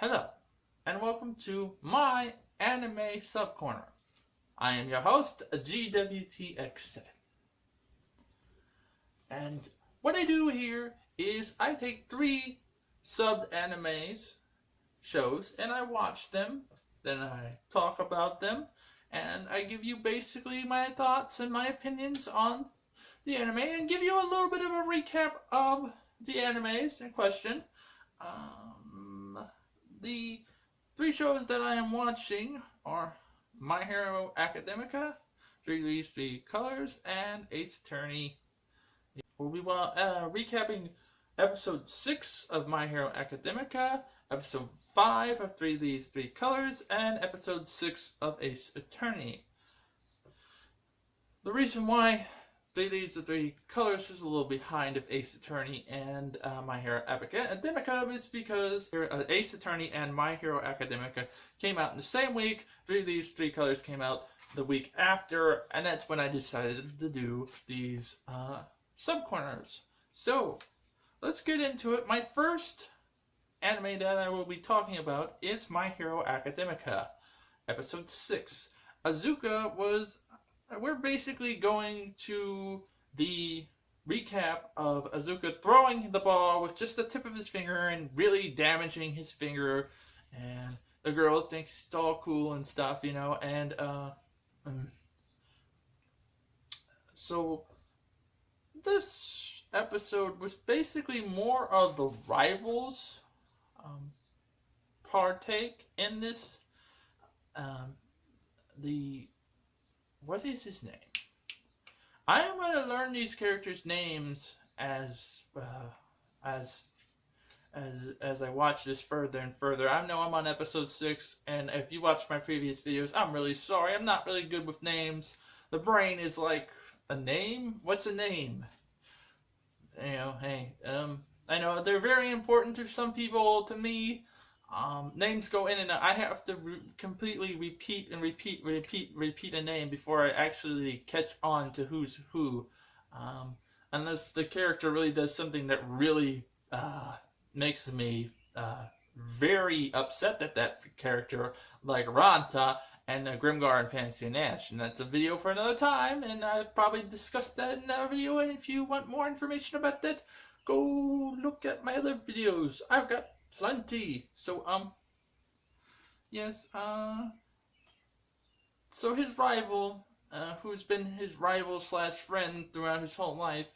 Hello, and welcome to my Anime Sub Corner. I am your host, GWTX7. And what I do here is I take three subbed animes, shows, and I watch them, then I talk about them, and I give you basically my thoughts and my opinions on the anime, and give you a little bit of a recap of the animes in question. The three shows that I am watching are My Hero Academica, Three Leaves, Three Colors, and Ace Attorney. We'll be recapping episode 6 of My Hero Academica, episode 5 of Three Leaves, Three Colors, and episode 6 of Ace Attorney. The reason why Three Leaves of Three Colors is a little behind of Ace Attorney and My Hero Academica is because Ace Attorney and My Hero Academica came out in the same week. Three Leaves, Three Colors came out the week after, and that's when I decided to do these sub-corners. So, let's get into it. My first anime that I will be talking about is My Hero Academica, episode 6. Azuka was... We're basically going to the recap of Azuka throwing the ball with just the tip of his finger and really damaging his finger, and the girl thinks it's all cool and stuff, you know, and so this episode was basically more of the rivals partake in this. What is his name? I am going to learn these characters' names as I watch this further and further. I know I'm on episode 6, and if you watch my previous videos, I'm really sorry. I'm not really good with names. The brain is like, a name? What's a name? You know, hey, I know they're very important to some people. To me, names go in and out. I have to completely repeat a name before I actually catch on to who's who. Unless the character really does something that really makes me very upset at that character, like Ranta and Grimgar and Fantasy and Ash. And that's a video for another time, and I've probably discussed that in another video, and if you want more information about that, go look at my other videos. I've got plenty. So, yes, so his rival, who's been his rival slash friend throughout his whole life,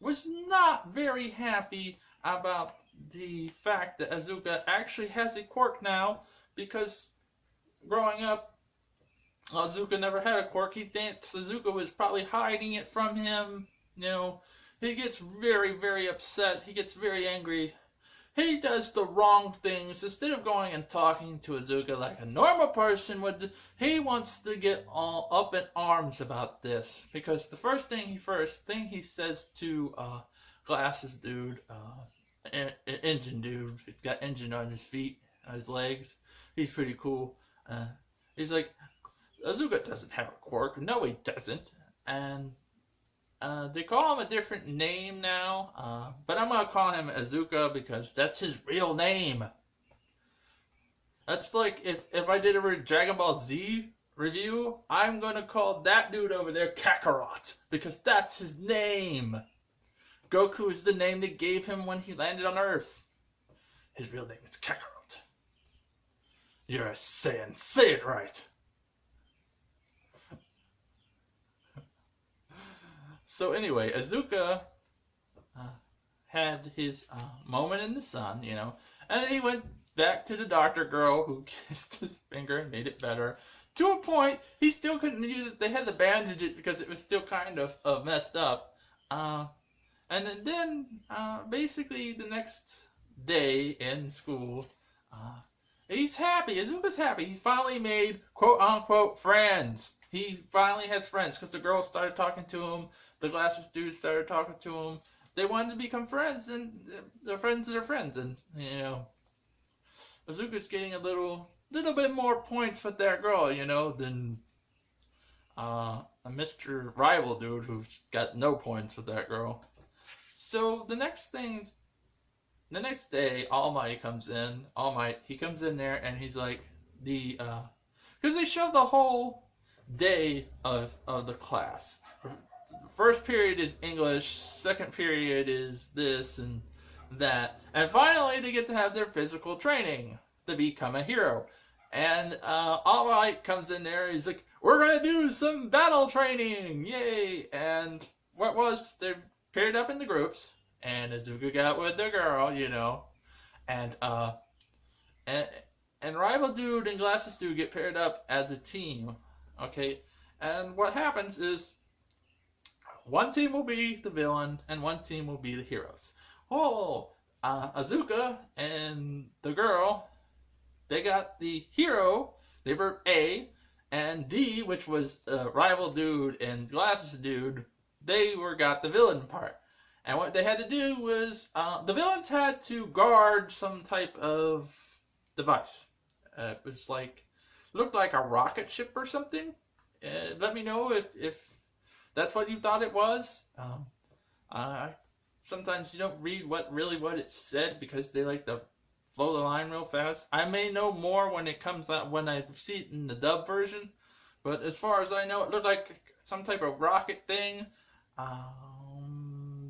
was not very happy about the fact that Azuka actually has a quirk now, because growing up, Azuka never had a quirk. He thinks Azuka was probably hiding it from him, you know. He gets very, very upset. He gets very angry. He does the wrong things. Instead of going and talking to Azuka like a normal person would, he wants to get all up in arms about this. Because the first thing he says to Glasses Dude, Engine Dude, he's got engine on his feet, on his legs. He's pretty cool. He's like, Azuka doesn't have a quirk. No, he doesn't. And they call him a different name now, but I'm going to call him Azuka because that's his real name. That's like if I did a Dragon Ball Z review, I'm going to call that dude over there Kakarot because that's his name. Goku is the name they gave him when he landed on Earth. His real name is Kakarot. You're a Saiyan. Say it right. So anyway, Azuka had his moment in the sun, you know, and then he went back to the doctor girl who kissed his finger and made it better. To a point, he still couldn't use it. They had to bandage it because it was still kind of messed up. And then basically the next day in school, he's happy. Azuka's happy. He finally made quote-unquote friends. He finally has friends because the girl started talking to him. The Glasses Dude started talking to him. They wanted to become friends, and they're friends of their friends. And, you know, Azuka's getting a little bit more points with that girl, you know, than a Mr. Rival Dude who's got no points with that girl. So the next thing the next day, All Might comes in. All Might, he comes in there and he's like, because they show the whole day of the class. First period is English, second period is this and that, and finally they get to have their physical training to become a hero. And All Might comes in there, he's like, we're gonna do some battle training, yay! And what was, they paired up in the groups, and Izuku got with the girl, you know, and and and Rival Dude and Glasses Dude get paired up as a team, okay? And what happens is one team will be the villain and one team will be the heroes. Oh, Azuka and the girl, they got the hero. They were A, and D, which was Rival Dude and Glasses Dude, they got the villain part. And what they had to do was the villains had to guard some type of device. It was like, looked like a rocket ship or something. Let me know if that's what you thought it was. Sometimes you don't read what it said because they like to flow the line real fast. I may know more when it comes out, when I see it in the dub version, but as far as I know, it looked like some type of rocket thing.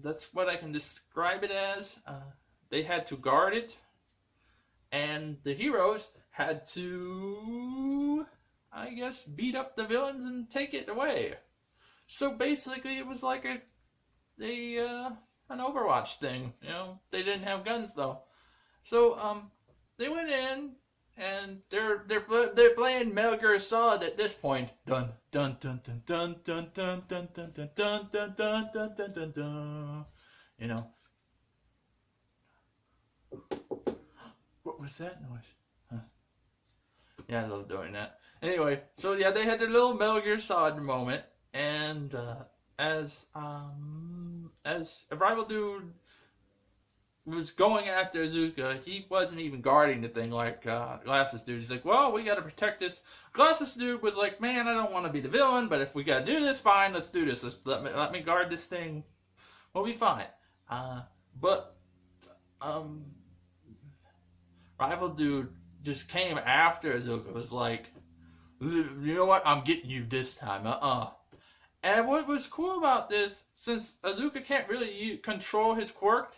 That's what I can describe it as. They had to guard it, and the heroes had to, I guess, beat up the villains and take it away. So basically, it was like an Overwatch thing. You know, they didn't have guns though. So they went in and they're playing Metal Gear Solid at this point. Dun dun dun dun dun dun dun dun dun dun dun dun dun dun dun dun dun. You know. What was that noise? Huh. Yeah, I love doing that. Anyway, so yeah, they had their little Metal Gear Solid moment, and as a Rival Dude was going after Azuka, he wasn't even guarding the thing like Glasses Dude. He's like, well, we gotta protect this. Glasses Dude was like, man, I don't want to be the villain, but if we gotta do this, fine, let's do this. Let me guard this thing. We'll be fine. But Rival Dude just came after Azuka. It was like, you know what? I'm getting you this time. And what was cool about this, since Azuka can't really control his quirk,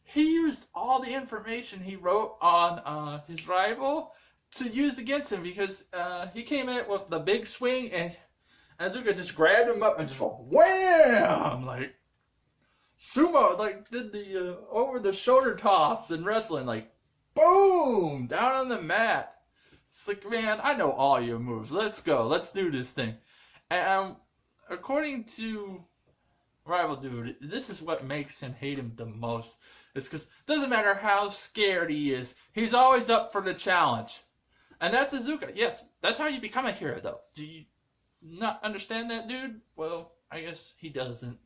he used all the information he wrote on his rival to use against him, because he came in with the big swing and Azuka just grabbed him up and just went wham! Like sumo, like did the over the shoulder toss in wrestling, like boom! Down on the mat. It's like, man, I know all your moves. Let's go. Let's do this thing. And according to Rival Dude, this is what makes him hate him the most. It's because it doesn't matter how scared he is, he's always up for the challenge. And that's Azuka. Yes, that's how you become a hero, though. Do you not understand that, dude? Well, I guess he doesn't.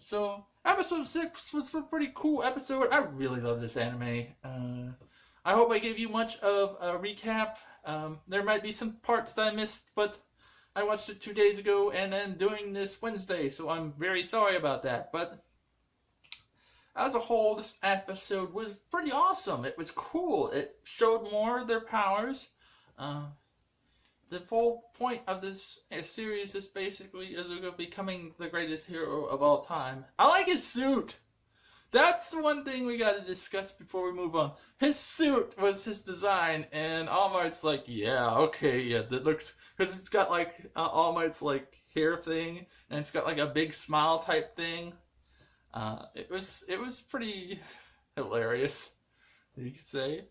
So episode 6 was a pretty cool episode. I really love this anime. I hope I gave you much of a recap. There might be some parts that I missed, but I watched it 2 days ago and then doing this Wednesday, so I'm very sorry about that. But as a whole, this episode was pretty awesome. It was cool. It showed more of their powers. The whole point of this series is basically Izuku becoming the greatest hero of all time. I like his suit. That's the one thing we got to discuss before we move on. His suit was his design, and All Might's like, yeah, okay, yeah, that looks, because it's got like All Might's like hair thing, and it's got like a big smile type thing. It was pretty hilarious, you could say,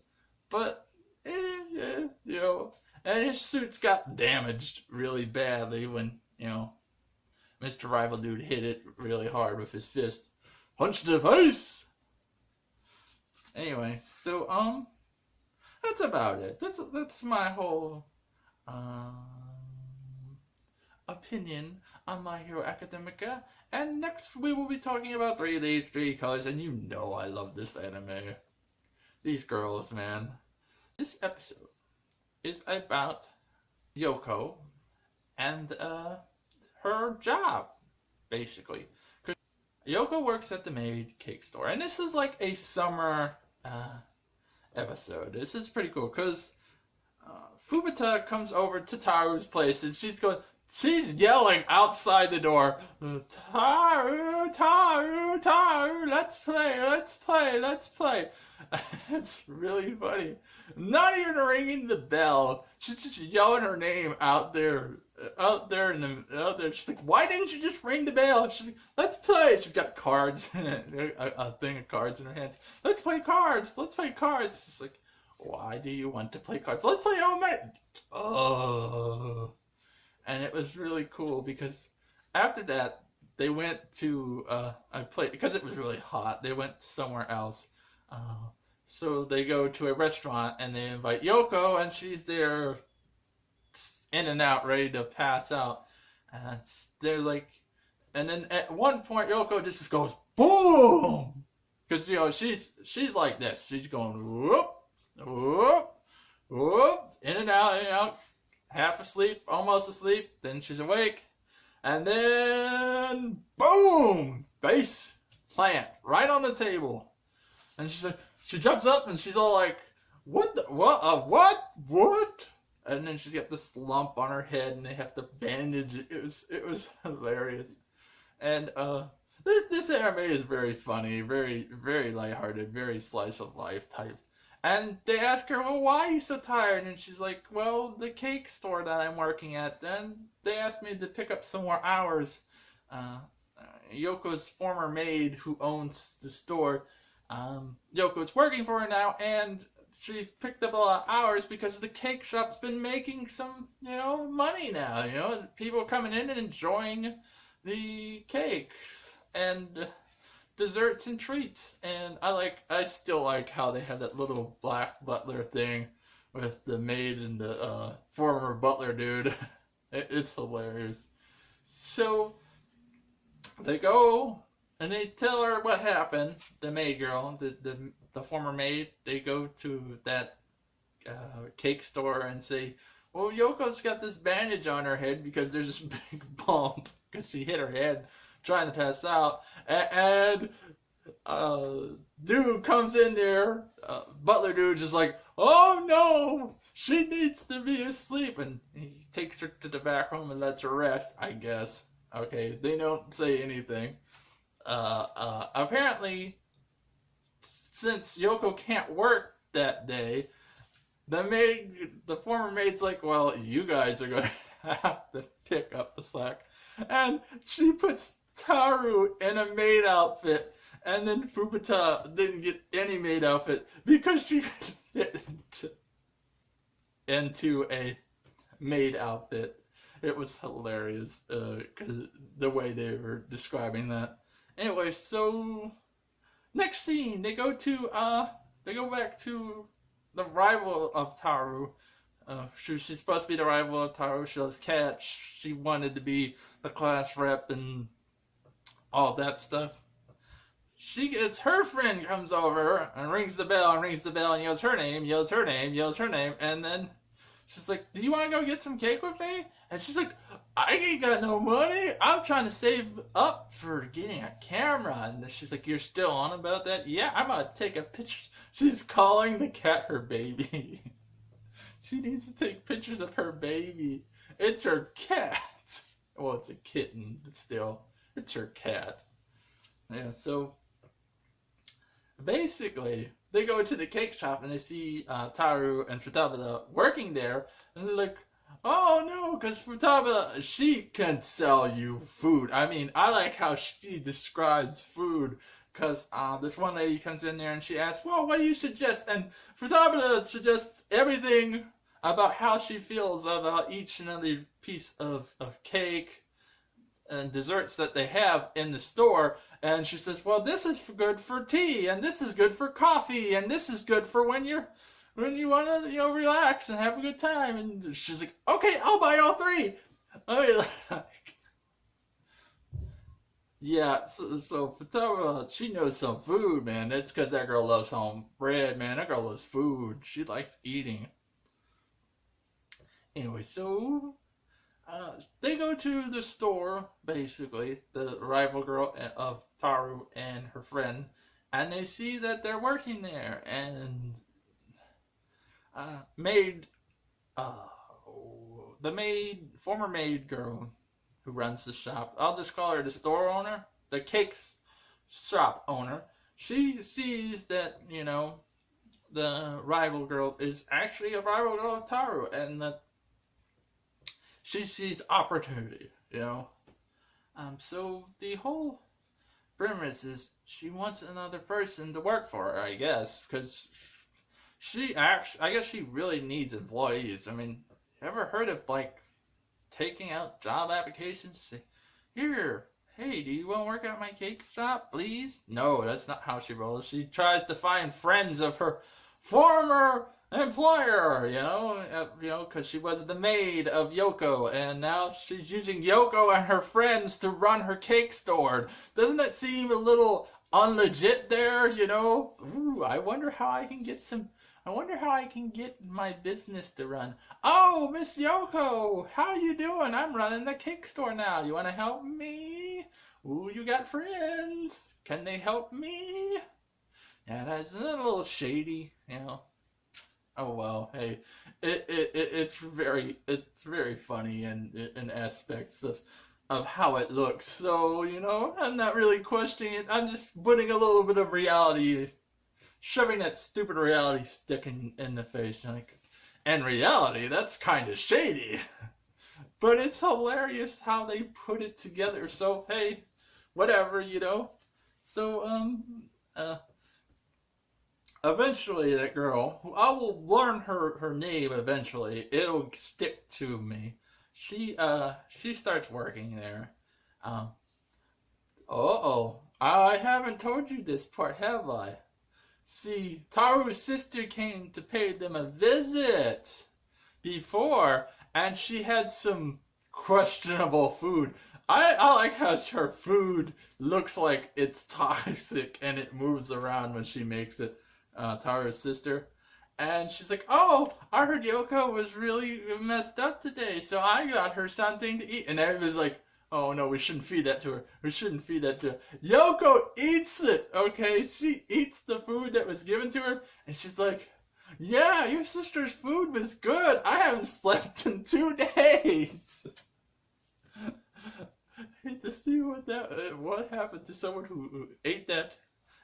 but yeah, you know, and his suits got damaged really badly when, you know, Mr. Rival Dude hit it really hard with his fist. Punch the face! Anyway, so, that's about it. That's my whole, opinion on My Hero Academia. And next we will be talking about 3 Days, 3 Colors, and you know I love this anime. These girls, man. This episode is about Yoko and, her job, basically. Yoko works at the Maid Cake Store, and this is like a summer episode. This is pretty cool because Fubita comes over to Taru's place, and she's yelling outside the door, Taru, Taru, Taru, let's play, let's play, let's play. It's really funny. Not even ringing the bell. She's just yelling her name out there. She's like, why didn't you just ring the bell? She's like, let's play. She's got cards, a thing of cards in her hands. Let's play cards. Let's play cards. She's like, why do you want to play cards? Let's play all night. Oh. And it was really cool because after that, they went to, because it was really hot, they went somewhere else. So they go to a restaurant and they invite Yoko, and she's there in and out, ready to pass out. And they're like, and then at one point Yoko just goes boom, because she's like this. She's going whoop, whoop, whoop, in and out, half asleep, almost asleep. Then she's awake, and then boom, face plant right on the table. And she's like, she jumps up and she's all like, what? And then she's got this lump on her head and they have to bandage it. It was hilarious. And this anime is very funny, very, very lighthearted, very slice of life type. And they ask her, well, why are you so tired? And she's like, well, the cake store that I'm working at, and they asked me to pick up some more hours. Yoko's former maid who owns the store, Yoko's working for her now, and she's picked up a lot of hours because the cake shop's been making some, money now. People coming in and enjoying the cakes and desserts and treats. And I still like how they have that little black butler thing with the maid and the former butler dude. It's hilarious. So they go and they tell her what happened. The maid girl, the former maid, they go to that cake store and say, well, Yoko's got this bandage on her head because there's this big bump because she hit her head trying to pass out. And dude comes in there, butler dude, just like, oh no, she needs to be asleep. And he takes her to the back room and lets her rest, I guess. Okay, they don't say anything. Apparently, since Yoko can't work that day, the former maid's like, well, you guys are going to have to pick up the slack. And she puts Taru in a maid outfit, and then Fubita didn't get any maid outfit because she fit into a maid outfit. It was hilarious, because the way they were describing that. Anyway, so next scene, they go back to the rival of Taru. She's supposed to be the rival of Taru. She loves cats. She wanted to be the class rep and all that stuff. Her friend comes over and rings the bell and yells her name, and then she's like, do you want to go get some cake with me? And she's like, I ain't got no money. I'm trying to save up for getting a camera. And she's like, you're still on about that? Yeah, I'm going to take a picture. She's calling the cat her baby. She needs to take pictures of her baby. It's her cat. Well, it's a kitten, but still, it's her cat. Yeah, so basically, they go to the cake shop and they see Taru and Futaba working there, and they're like, oh no, because Futaba, she can sell you food. I mean, I like how she describes food, because this one lady comes in there and she asks, well, what do you suggest? And Futaba suggests everything about how she feels about each and every piece of cake and desserts that they have in the store. And she says, well, this is good for tea, and this is good for coffee, and this is good for when you want to, relax and have a good time. And she's like, okay, I'll buy all three. I mean, yeah, so Futaba, she knows some food, man. That's because that girl loves home bread, man. That girl loves food. She likes eating. Anyway, so They go to the store, basically, the rival girl of Taru and her friend, and they see that they're working there, and maid, uh, the former maid girl who runs the shop, I'll just call her the store owner, the cake shop owner, she sees that, the rival girl is actually a rival girl of Taru, and that she sees opportunity. So the whole premise is she wants another person to work for her, I guess, because I guess she really needs employees. I mean, ever heard of like taking out job applications? Say, here, hey, do you want to work at my cake shop, please? No, that's not how she rolls. She tries to find friends of her former employer, because she was the maid of Yoko, and now she's using Yoko and her friends to run her cake store. Doesn't that seem a little unlegit there? Ooh, I wonder how I can get my business to run. Oh, Miss Yoko, how you doing? I'm running the cake store now. You want to help me? Ooh, you got friends. Can they help me? Yeah, that's a little shady. Oh well, hey, it's very funny in aspects of how it looks. So I'm not really questioning it. I'm just putting a little bit of reality, shoving that stupid reality stick in the face. And reality, that's kind of shady, but it's hilarious how they put it together. So hey, whatever. So eventually that girl, who I will learn her name eventually, it'll stick to me. She starts working there. Um, I haven't told you this part, have I? See, Taru's sister came to pay them a visit before, and she had some questionable food. I like how her food looks like it's toxic and it moves around when she makes it. Taru's sister. And she's like, oh, I heard Yoko was really messed up today, so I got her something to eat. And everybody's like, oh no, we shouldn't feed that to her. We shouldn't feed that to her. Yoko eats it, okay? She eats the food that was given to her, and she's like, yeah, your sister's food was good. I haven't slept in 2 days. I hate to see what happened to someone who ate that.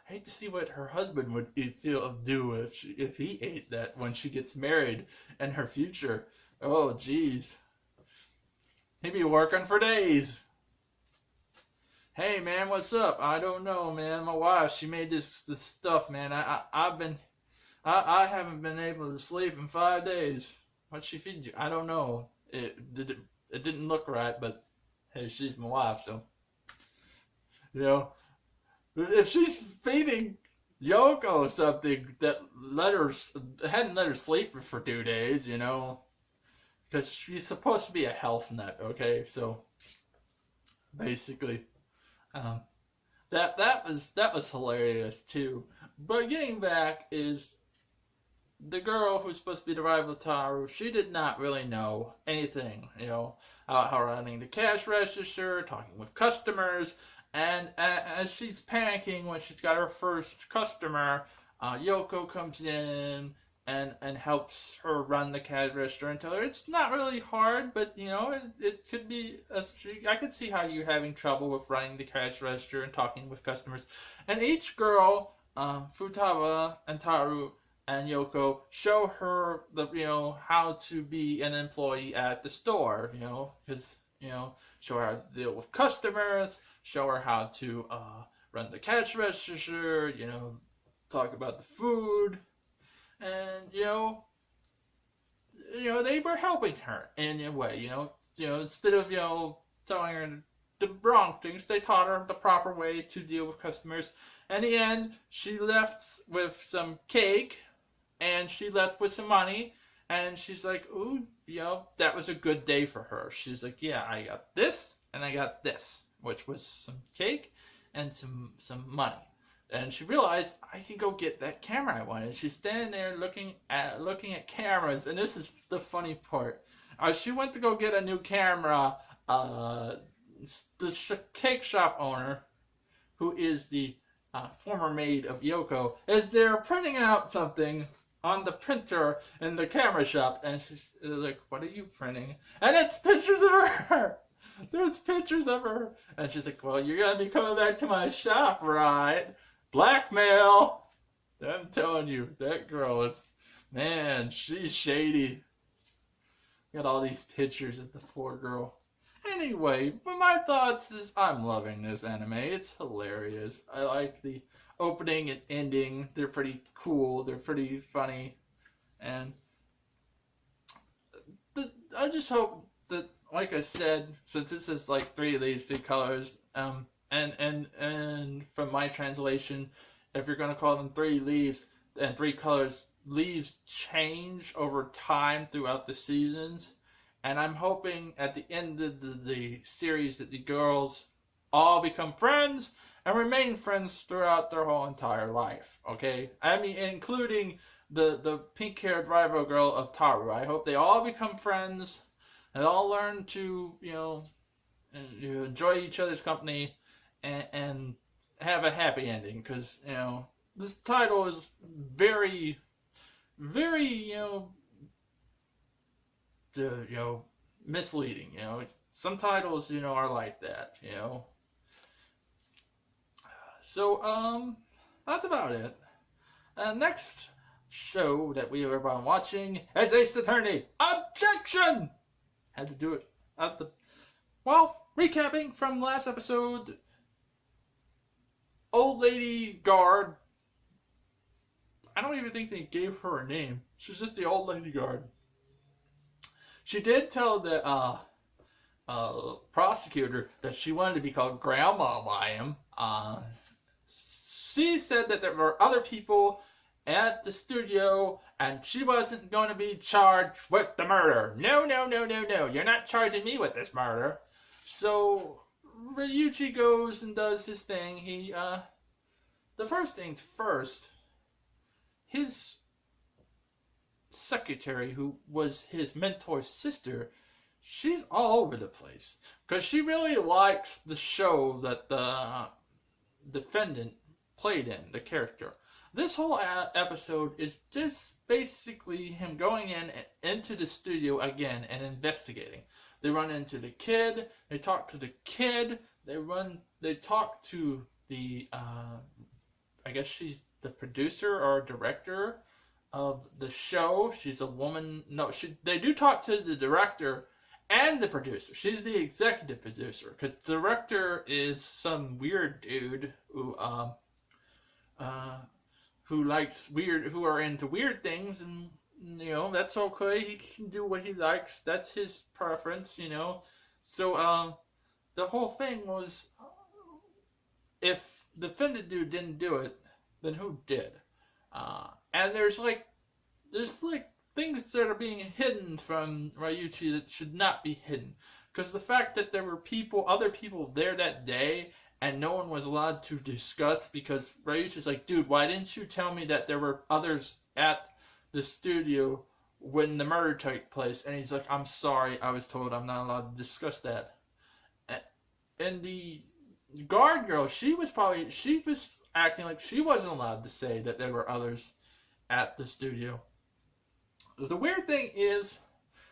I hate to see what her husband would do if he ate that when she gets married and her future. Oh, jeez. He'd be working for days. Hey, man, what's up? I don't know, man. My wife, she made this stuff, man. I haven't been able to sleep in 5 days. What'd she feed you? I don't know. It didn't look right, but hey, she's my wife, so if she's feeding Yoko something that hadn't let her sleep for 2 days, because she's supposed to be a health nut, okay? So basically, that was hilarious too. But getting back is the girl who's supposed to be the rival Taru. She did not really know anything, about how running the cash register, talking with customers. And as she's panicking when she's got her first customer, Yoko comes in and helps her run the cash register and tell her it's not really hard, but it could be. I could see how you're having trouble with running the cash register and talking with customers. And each girl, Futaba and Taru and Yoko, show her how to be an employee at the store. Because show her how to deal with customers. Show her how to run the cash register, talk about the food, and they were helping her in a way, instead of telling her the wrong things, they taught her the proper way to deal with customers. In the end, she left with some cake, and she left with some money, and she's like, ooh, that was a good day for her. She's like, yeah, I got this, and I got this, which was some cake and some money. And she realized, I can go get that camera I wanted. She's standing there looking at cameras, and this is the funny part. She went to go get a new camera. The cake shop owner, who is the former maid of Yoko, is there printing out something on the printer in the camera shop, and she's like, "What are you printing?" And it's pictures of her. There's pictures of her, and she's like, "Well, you're gonna be coming back to my shop, right?" Blackmail. I'm telling you, that girl is, man, she's shady. Got all these pictures of the poor girl. Anyway, but my thoughts is I'm loving this anime. It's hilarious. I like the opening and ending. They're pretty cool. They're pretty funny. And I just hope that, like I said, since this is like three of these three colors, and from my translation, if you're gonna call them three leaves and three colors, leaves change over time throughout the seasons. And I'm hoping at the end of the series that the girls all become friends and remain friends throughout their whole entire life. Okay? I mean, including the pink-haired rival girl of Taru. I hope they all become friends and all learn to, enjoy each other's company and have a happy ending. Because, this title is very, very, misleading. Some titles, are like that. So that's about it. Next show that we are watching is Ace Attorney. Objection! Had to do it at the. Well, recapping from last episode, old lady guard. I don't even think they gave her a name. She's just the old lady guard. She did tell the prosecutor that she wanted to be called Grandma by him. She said that there were other people at the studio and she wasn't going to be charged with the murder. No. You're not charging me with this murder. So Ryuichi goes and does his thing. The first things first, his secretary, who was his mentor's sister, she's all over the place because she really likes the show that the defendant played in, the character. This whole episode is just basically him going into the studio again and investigating. They run into the kid, they talk to the kid, they talk to the I guess she's the producer or director of the show. She's a woman. No, they do talk to the director and the producer. She's the executive producer because the director is some weird dude who are into weird things, and that's okay. He can do what he likes. That's his preference, So the whole thing was, if the defendant dude didn't do it, then who did? And there's things that are being hidden from Ryuichi that should not be hidden. Because the fact that there were other people there that day, and no one was allowed to discuss, because Ryuichi's like, dude, why didn't you tell me that there were others at the studio when the murder took place? And he's like, I'm sorry, I was told I'm not allowed to discuss that. And the guard girl, she was acting like she wasn't allowed to say that there were others at the studio. The weird thing is,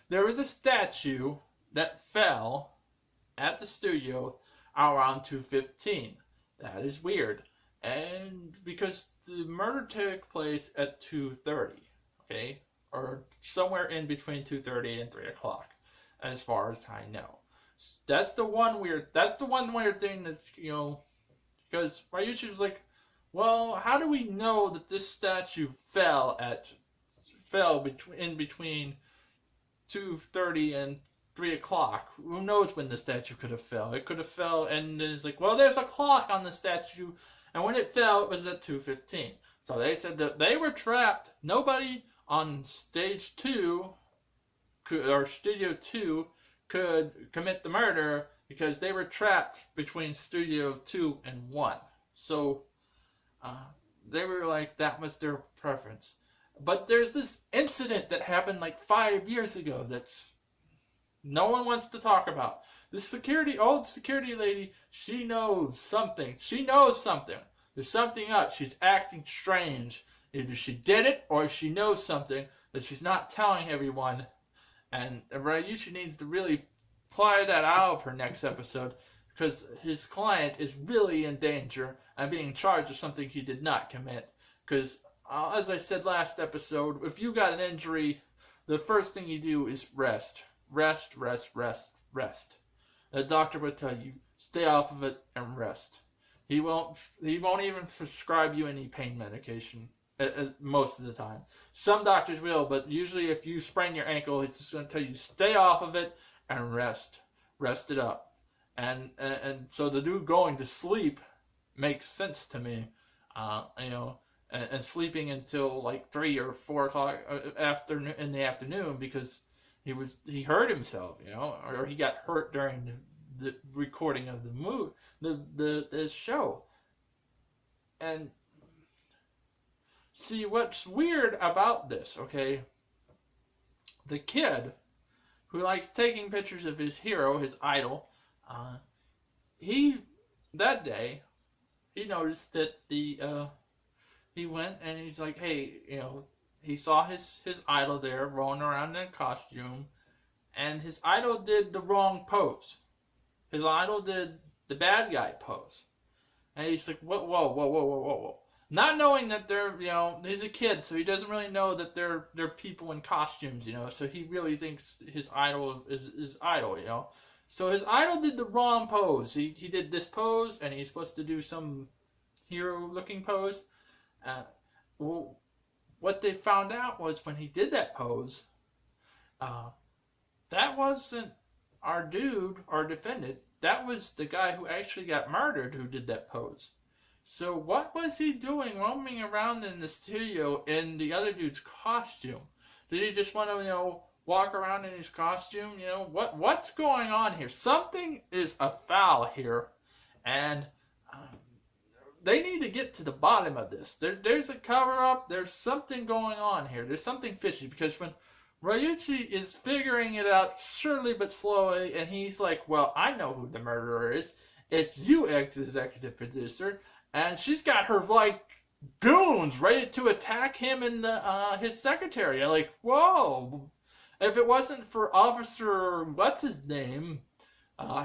there was a statue that fell at the studio around 2:15. That is weird. And because the murder took place at 2:30, okay? Or somewhere in between 2:30 and 3 o'clock, as far as I know. That's the one weird thing that, because Ryuichi was like, well, how do we know that this statue fell between 2:30 and 3 o'clock? Who knows when the statue could have fell? It could have fell, and it's like, well, there's a clock on the statue, and when it fell, it was at 2:15. So they said that they were trapped. Nobody on stage 2 or studio 2 could commit the murder because they were trapped between studio 2 and 1. So they were like, that was their preference. But there's this incident that happened like 5 years ago that's no one wants to talk about. This old security lady, she knows something. She knows something. There's something up. She's acting strange. Either she did it or she knows something that she's not telling everyone. And Ryuichi needs to really pry that out of her next episode, because his client is really in danger and being charged with something he did not commit. Because, as I said last episode, if you got an injury, the first thing you do is rest. Rest, rest, rest, rest. The doctor would tell you, stay off of it and rest. He won't even prescribe you any pain medication most of the time. Some doctors will, but usually if you sprain your ankle, he's just going to tell you, stay off of it and rest. Rest it up. And so the dude going to sleep makes sense to me. And sleeping until like 3 or 4 o'clock in the afternoon, because he hurt himself, or he got hurt during the recording of the show. And see, what's weird about this, okay? The kid who likes taking pictures of his hero, his idol, that day he noticed that he went and he's like, hey, he saw his idol there rolling around in a costume, and his idol did the wrong pose. His idol did the bad guy pose. And he's like, whoa. Not knowing that they're, he's a kid, so he doesn't really know that they're people in costumes, so he really thinks his idol is idol, So his idol did the wrong pose. He did this pose, and he's supposed to do some hero-looking pose. Well, what they found out was when he did that pose, that wasn't our dude, our defendant. That was the guy who actually got murdered who did that pose. So what was he doing roaming around in the studio in the other dude's costume? Did he just want to, walk around in his costume? What's going on here? Something is afoul here, and they need to get to the bottom of this. There's a cover-up. There's something going on here. There's something fishy, because when Ryuichi is figuring it out slowly but slowly, and he's like, well, I know who the murderer is. It's you, ex-executive producer. And she's got her, goons ready to attack him and his secretary. I'm like, whoa. If it wasn't for Officer, what's his name?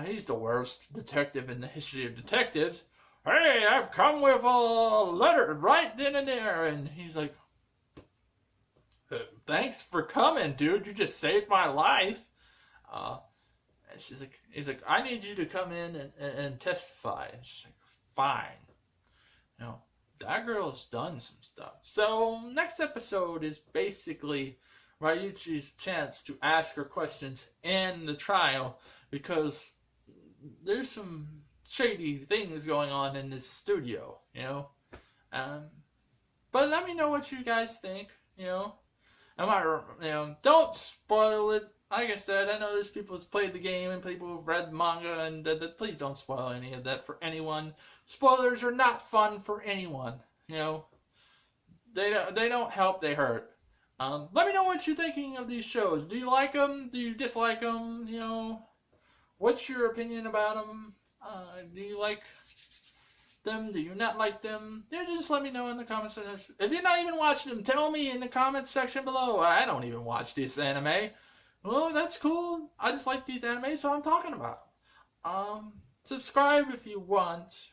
He's the worst detective in the history of detectives. Hey, I've come with a letter right then and there. And he's like, thanks for coming, dude. You just saved my life. And he's like, I need you to come in and testify. And she's like, fine. That girl's done some stuff. So next episode is basically Ryuichi's chance to ask her questions in the trial, because there's some shady things going on in this studio, But let me know what you guys think, Don't spoil it. Like I said, I know there's people who's played the game and people who've read manga, and please don't spoil any of that for anyone. Spoilers are not fun for anyone, They don't help, they hurt. Let me know what you're thinking of these shows. Do you like them? Do you dislike them? What's your opinion about them? Do you like them? Do you not like them? Just let me know in the comments section. If you're not even watching them, tell me in the comments section below. I don't even watch this anime. Well, that's cool. I just like these anime, so I'm talking about. Subscribe if you want.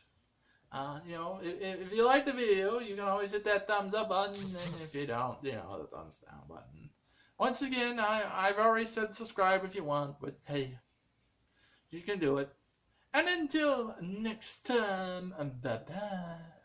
If you like the video, you can always hit that thumbs up button, and if you don't, the thumbs down button. Once again, I've already said subscribe if you want, but hey, you can do it. And until next time, bye-bye.